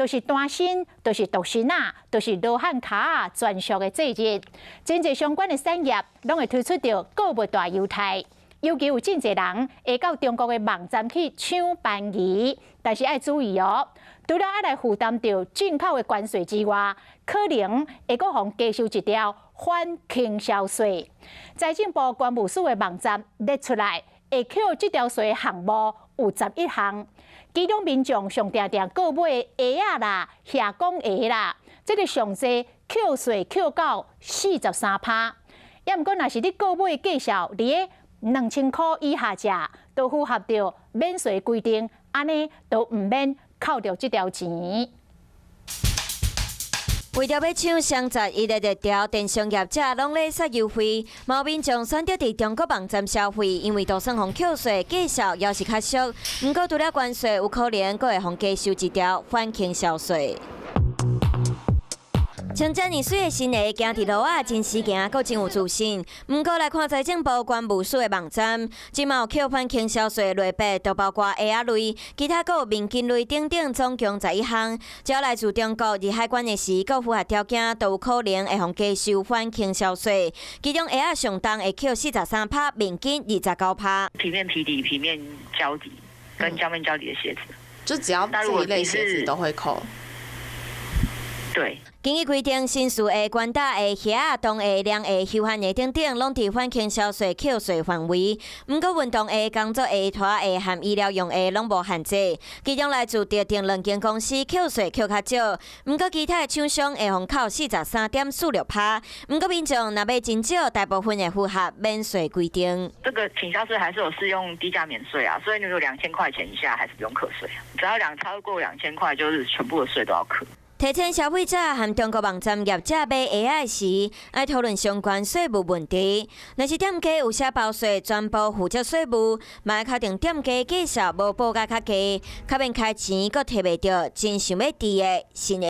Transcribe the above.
都是单身，都是独身啊，都是罗汉脚啊专属的节日。真侪相关的产业拢会推出着购物大优待，尤其有真侪人会到中国的网站去抢便宜，但是要注意哦。 除了要来负担着进口的关税之外，可能会搁互加收一条反倾销税。财政部关务署的网站列出来，会扣这条税的项目有11项，其中民众上常购买的鞋啊啦、下工鞋啦，这个上济扣税扣到43%。也毋过，若是你购买的价数伫个2000块以下者，都符合着免税规定，安尼都毋免 扣掉这条钱。为着要抢双11日条，电商业者拢咧杀优惠，毛民众选择伫中国网站消费，因为都算互扣税，价数也是较俗。毋过除了关税，有可能阁会互加收一条反倾销税。 像遮尔水的新鞋，行伫路啊，真时行，阁真有自信。毋过来看财政部关务署的网站，即嘛有扣反倾销税类别，都包括鞋仔类，其他阁有面巾类等等，总共11项。只要来自中国入海关的时，阁符合条件，都有可能会互加收反倾销税。其中鞋仔上重会扣43%，面巾29%。平面皮底、平面胶底跟胶面胶底的鞋子，就只要这一类鞋子都会扣。对。 建议规定，新式的管打的鞋仔、冬鞋、凉鞋、休闲鞋等等，拢伫反倾销税扣税范围。毋过，运动鞋、工作鞋、拖鞋和医疗用鞋拢无限制。其中来自特定2间公司扣税扣较少，毋过其他的厂商会互扣43.46%。毋过民众若要真少，大部分会符合免税规定。这个倾销税还是有适用低价免税啊，所以你有2000块钱以下还是不用课税啊，只要超过2000块，就是全部的税都要课。 提醒消费者和中国网站业者买鞋仔时，爱讨论相关税务问题。若是店家有写报税，全部负责税务，嘛要确定店家价数无报价较低，较免开钱，阁摕袂到真想要挃的新的。